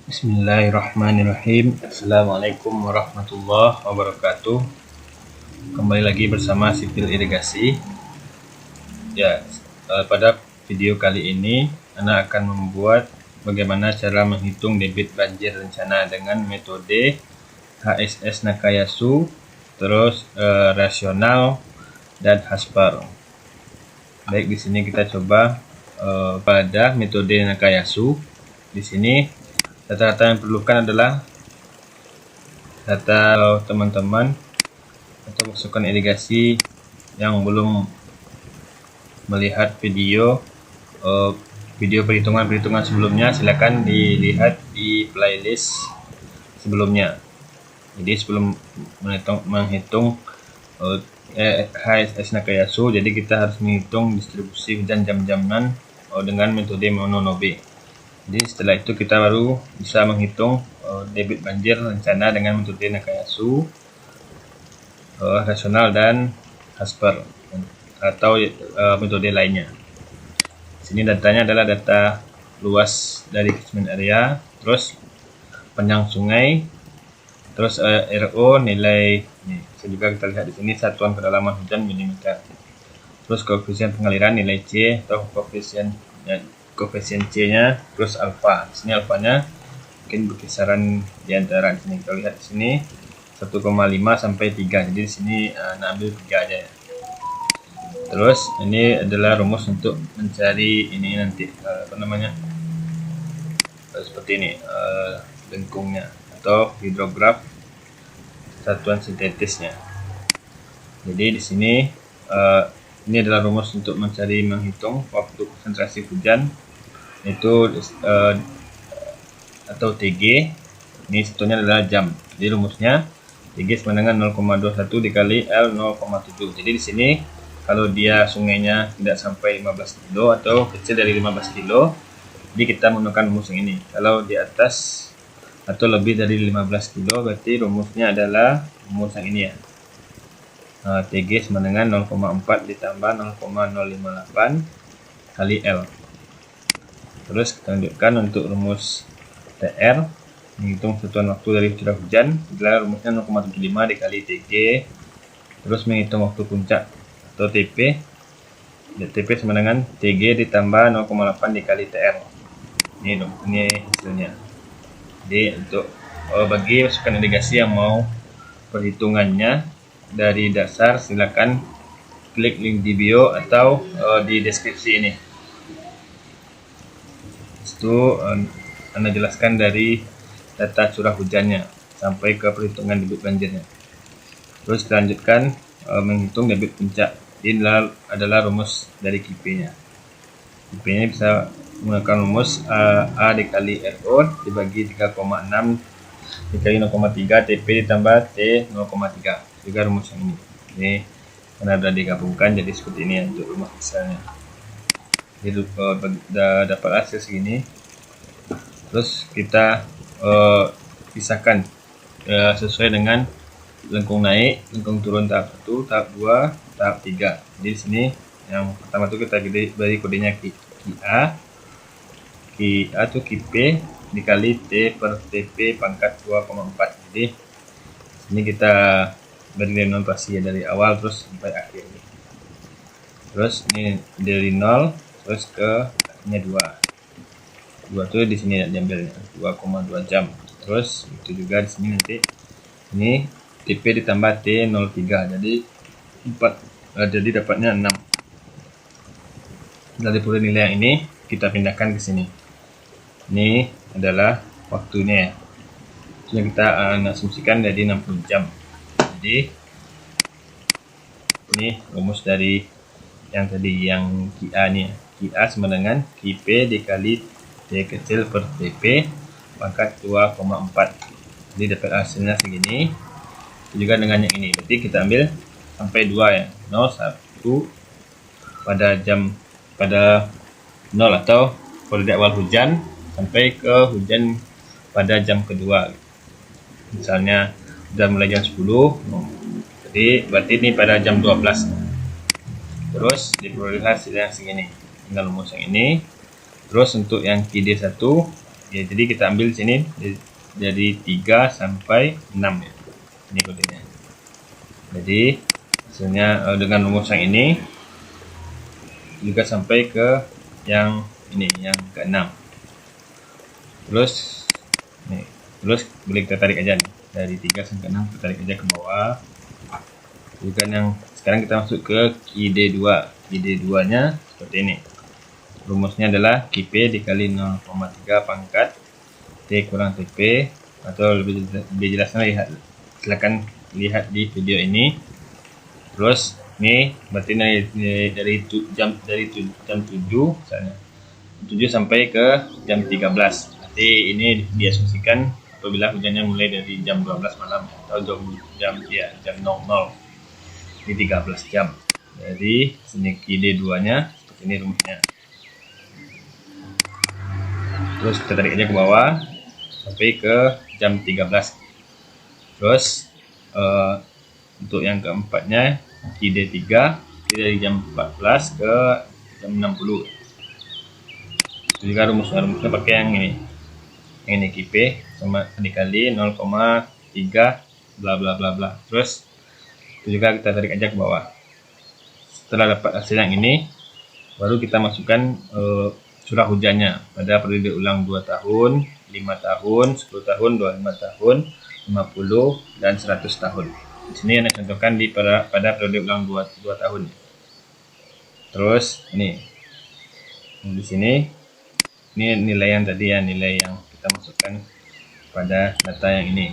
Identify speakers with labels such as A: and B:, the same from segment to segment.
A: Bismillahirrahmanirrahim. Assalamualaikum warahmatullahi wabarakatuh. Kembali lagi bersama Sipil Irigasi. Ya, pada video kali ini Anda akan membuat bagaimana cara menghitung debit banjir rencana dengan metode HSS Nakayasu, terus rasional dan Hasper. Baik, di sini kita coba pada metode Nakayasu. Di sini data-data yang diperlukan adalah data teman-teman atau pasukan irigasi yang belum melihat video perhitungan sebelumnya, silakan dilihat di playlist sebelumnya. Jadi sebelum menghitung HSS Nakayasu, jadi kita harus menghitung distribusi hujan jam-jaman dengan metode Mononobe. Jadi setelah itu kita baru bisa menghitung debit banjir rencana dengan metode Nakayasu, rasional dan Hasper atau metode lainnya. Sini datanya adalah data luas dari catchment area, terus panjang sungai, terus RO nilai ini. Juga kita lihat di sini satuan kedalaman hujan milimeter. Terus koefisien pengaliran nilai C atau koefisien C-nya, terus alfa. Di sini alfanya mungkin berkisaran di antara, di sini kita lihat di sini 1,5 sampai 3. Jadi di sini ambil 3 aja ya. Terus ini adalah rumus untuk mencari ini nanti seperti ini lengkungnya atau hidrograf satuan sintetisnya. Jadi di sini ini adalah rumus untuk menghitung waktu konsentrasi hujan, itu atau TG. Ini sebetulnya adalah jam. Jadi rumusnya TG sama dengan 0,21 dikali L 0,7. Jadi di sini kalau dia sungainya tidak sampai 15 kilo atau kecil dari 15 kilo, jadi kita menggunakan rumus yang ini. Kalau di atas atau lebih dari 15 kilo, berarti rumusnya adalah rumus yang ini ya. TG sama dengan 0,4 ditambah 0,058 kali L. Terus kita lanjutkan untuk rumus TR, menghitung satuan waktu dari curah hujan, adalah rumusnya 0,75 dikali TG. Terus menghitung waktu puncak atau TP, TP sama dengan TG ditambah 0,8 dikali TR. Ini hasilnya. Jadi untuk bagi pasukan irigasi yang mau perhitungannya dari dasar, silakan klik link di bio atau di deskripsi ini. Itu Anda jelaskan dari data curah hujannya sampai ke perhitungan debit banjirnya. Terus kita lanjutkan menghitung debit puncak. Ini adalah rumus dari KIP-nya. KIP-nya bisa menggunakan rumus A dikali RO dibagi 3,6 dikali 0,3 TP ditambah T 0,3. Juga rumus yang ini karena sudah digabungkan jadi seperti ini untuk rumus misalnya. Jadi dapat hasil segini. Terus kita pisahkan sesuai dengan lengkung naik, lengkung turun tahap 1, tahap 2, tahap 3. Jadi di sini yang pertama itu kita beri kodenya QA itu QP dikali T per TP pangkat 2,4. Jadi ini kita beri denominasi ya dari awal terus sampai akhir. Terus ini dari 0 terus ke akhirnya 2 itu di sini diambilnya 2,2 jam. Terus itu juga di sini nanti ini TP ditambah T03 jadi 4, jadi dapatnya 6. Dari nilai yang ini kita pindahkan ke sini. Ini adalah waktunya ya. Yang kita asumsikan jadi 60 jam. Jadi ini rumus dari yang tadi yang QA nih. QA sama dengan QP dikali T kecil per TP pangkat 2,4. Jadi dapat hasilnya segini. Juga dengan yang ini. Berarti kita ambil sampai 2 ya. 0, 1 pada 0 atau pada awal hujan sampai ke hujan pada jam kedua. Misalnya sudah mulai jam 10. Jadi berarti ini pada jam 12. Terus diperoleh hasilnya segini dengan rumus yang ini. Terus untuk yang QD1 Ya, jadi kita ambil sini dari 3 sampai 6 ya. Ini kodenya. Jadi hasilnya dengan rumus yang ini juga sampai ke yang ini, yang ke-6. Terus boleh kita tarik aja nih. Dari 3 sampai 6 kita tarik aja ke bawah. Juga yang sekarang kita masuk ke QD2. QD2 nya seperti ini. Rumusnya adalah QP dikali 0,3 pangkat T kurang TP, atau lebih jelasnya silakan lihat di video ini. Terus ini berarti dari jam 7 misalnya 7 sampai ke jam 13. Berarti ini diasumsikan apabila hujannya mulai dari jam 12 malam atau jam 00. Ini 13 jam. Jadi sini QD2 nya seperti ini rumusnya. Terus kita tarik aja ke bawah sampai ke jam 13. Terus untuk yang keempatnya QD3 dari jam 14 ke jam 60. Itu juga rumusnya pakai yang ini. Yang ini QP sama dikali 0,3 bla bla bla bla. Terus itu juga kita tarik aja ke bawah. Setelah dapat hasil yang ini, baru kita masukkan curah hujannya pada periode ulang 2 tahun, 5 tahun, 10 tahun, 25 tahun, 50 dan 100 tahun. Di sini yang dicontohkan pada periode ulang 2 tahun. Terus ini di sini ini nilai yang tadi ya, nilai yang kita masukkan pada data yang ini.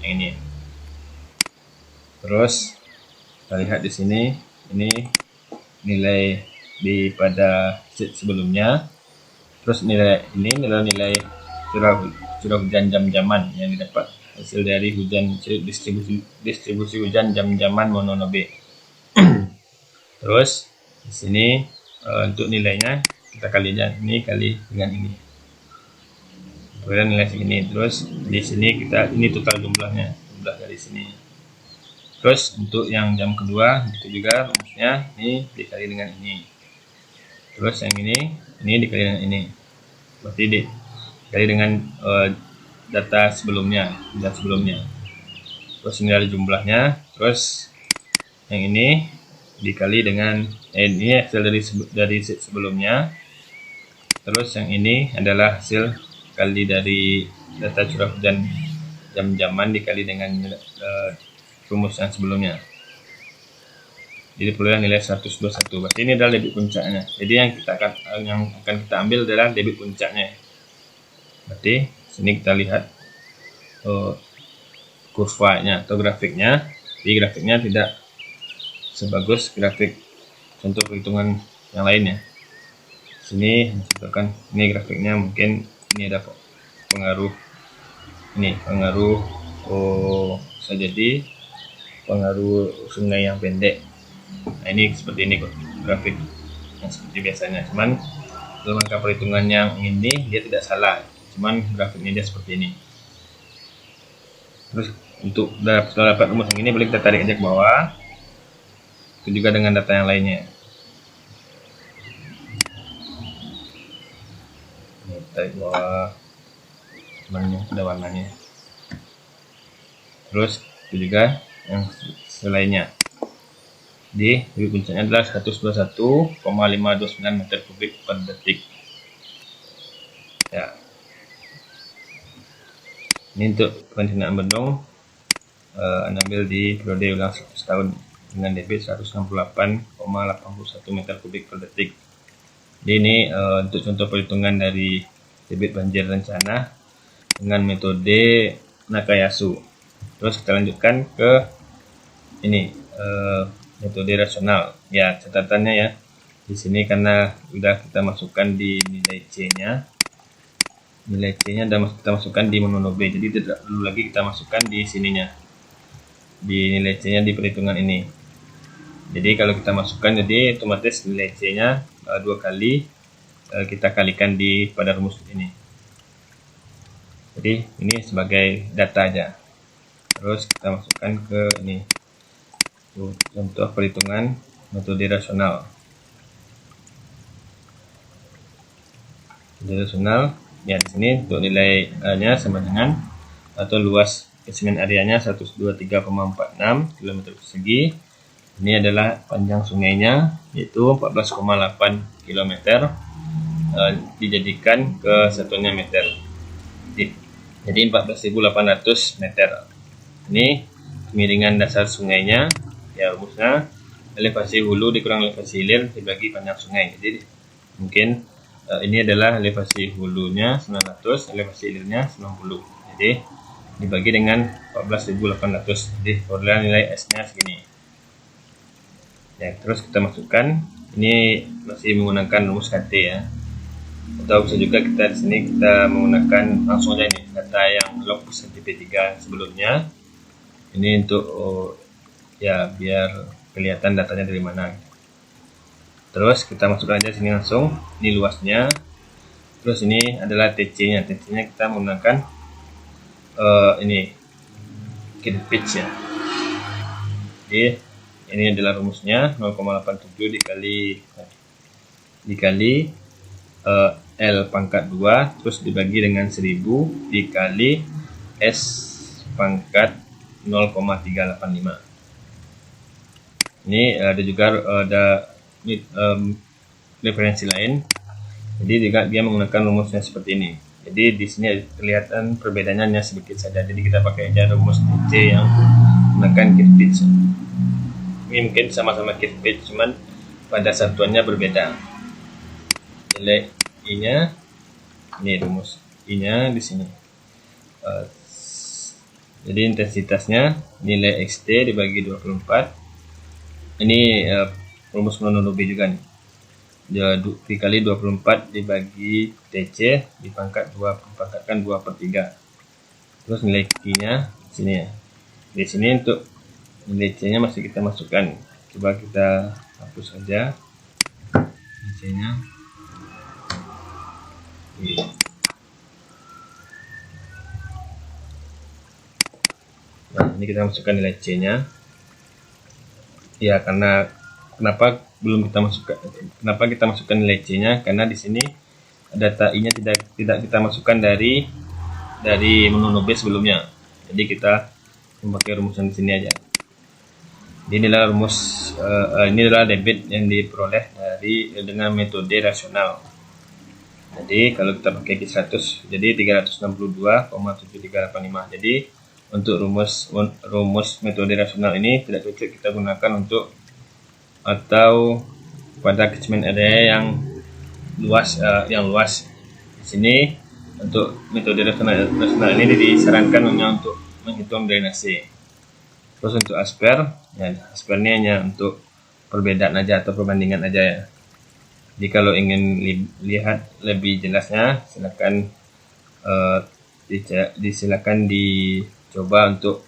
A: Yang ini. Terus kita lihat di sini ini nilai di pada sheet sebelumnya. Terus nilai curah hujan jam-jaman yang didapat hasil dari distribusi hujan jam-jaman mononobe. Terus di sini untuk nilainya kita kali aja ini kali dengan ini. Kemudian nilai segini. Terus di sini ini total jumlah dari sini. Terus untuk yang jam kedua itu juga rumusnya ini dikali dengan ini. Terus yang ini dikali dengan ini. Berarti dikali dengan data sebelumnya. Terus ini ada jumlahnya. Terus yang ini dikali dengan ini hasil dari sebelumnya. Terus yang ini adalah hasil kali dari data curah hujan jam-jaman dikali dengan rumus yang sebelumnya. Jadi peroleh nilai 121. Berarti ini adalah debit puncaknya. Jadi yang akan kita ambil adalah debit puncaknya. Berarti sini kita lihat kurvanya atau grafiknya. Di grafiknya tidak sebagus grafik contoh perhitungan yang lainnya. Sini contohkan ini grafiknya, mungkin ini ada pengaruh bisa jadi pengaruh sungai yang pendek. Nah, ini seperti ini kok grafik yang seperti biasanya, cuman dalam angka perhitungan yang ini dia tidak salah, cuman grafiknya dia seperti ini. Terus untuk setelah dapat rumus yang ini boleh kita tarik aja ke bawah. Itu juga dengan data yang lainnya. Ini tarik ke bawah, cuman ada warnanya. Terus itu juga yang selainnya. Di debit puncaknya adalah 121,529 meter kubik per detik. Ya. Ini untuk perencanaan bendung ambil di periode ulang 100 tahun dengan debit 168,81 meter kubik per detik. Jadi ini untuk contoh perhitungan dari debit banjir rencana dengan metode Nakayasu. Terus kita lanjutkan ke ini metode rasional. Ya, catatannya ya. Di sini karena sudah kita masukkan di nilai C-nya. Nilai C-nya sudah kita masukkan di mononobe. Jadi tidak perlu lagi kita masukkan di sininya. Di nilai C-nya di perhitungan ini. Jadi kalau kita masukkan, jadi otomatis nilai C-nya 2 kali kita kalikan pada rumus ini. Jadi ini sebagai data aja. Terus kita masukkan ke ini. Contoh perhitungan metode rasional. Metode rasional Ya, di sini untuk nilai nya sama dengan atau luas catchment areanya 123,46 km persegi. Ini adalah panjang sungainya, yaitu 14,8 km, dijadikan ke satuannya meter. Jadi 14.800 meter. Ini kemiringan dasar sungainya. Ya, rumusnya elevasi hulu dikurang elevasi hilir dibagi panjang sungai. Jadi mungkin ini adalah elevasi hulunya 900, elevasi hilirnya 90. Jadi dibagi dengan 14.800. Jadi formula nilai S-nya segini. Ya, terus kita masukkan. Ini masih menggunakan rumus KT ya. Atau bisa juga kita di sini kita menggunakan langsung aja ini data yang log SNTP3 sebelumnya. Ini untuk ya biar kelihatan datanya dari mana. Terus kita masukkan aja sini langsung. Ini luasnya. Terus ini adalah TC-nya. TC-nya kita menggunakan ini kit pitch ya. Jadi ini adalah rumusnya 0,87 dikali L pangkat 2 terus dibagi dengan 1000 dikali S pangkat 0,385. Ini ada juga referensi lain. Jadi juga dia menggunakan rumusnya seperti ini. Jadi di sini kelihatan perbedaannya hanya sedikit saja. Jadi kita pakai aja rumus DC yang menggunakan kit pitch. Ini mungkin sama-sama kit pitch, cuman pada satuannya berbeda. Nilai I-nya, ini rumus I-nya di sini. Jadi intensitasnya nilai XT dibagi 24. Ini rumus mononobi juga nih. Dikali 24 dibagi TC dipangkatkan 2/3. Terus nilai Q-nya sini ya. Di sini untuk nilai C-nya masih kita masukkan. Coba kita hapus saja C-nya. Nah, ini kita masukkan nilai C-nya. Ya, kenapa kita masukkan nilai C-nya? Karena di sini data I-nya tidak kita masukkan dari mononobe sebelumnya. Jadi kita memakai rumus yang di sini aja. Ini adalah rumus ini adalah debit yang diperoleh dengan metode rasional. Jadi kalau kita pakai Q100 jadi 362,7385. Jadi untuk rumus metode rasional ini tidak cocok kita gunakan untuk atau pada catchment area yang luas. Di sini untuk metode rasional ini disarankan hanya untuk menghitung drainase. Terus untuk asper, ya asper ini hanya untuk perbedaan aja atau perbandingan aja ya. Jadi kalau ingin lihat lebih jelasnya, silakan dicoba untuk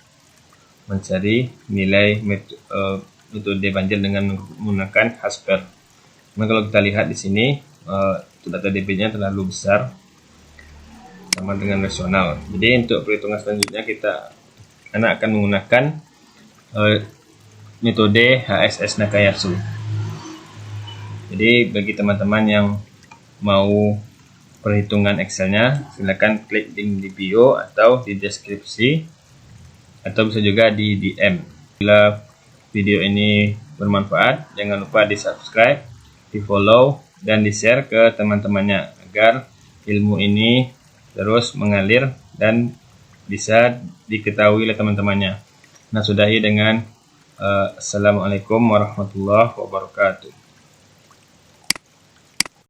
A: mencari nilai metode banjir dengan menggunakan Hasper. Nah, kalau kita lihat di sini data debitnya terlalu besar sama dengan rasional. Jadi untuk perhitungan selanjutnya anak akan menggunakan metode HSS Nakayasu. Jadi bagi teman-teman yang mau perhitungan Excelnya, silakan klik link di bio atau di deskripsi, atau bisa juga di DM. Bila video ini bermanfaat, jangan lupa di subscribe, di follow, dan di share ke teman-temannya agar ilmu ini terus mengalir dan bisa diketahui oleh teman-temannya. Nah, sudahi dengan Assalamualaikum warahmatullahi wabarakatuh.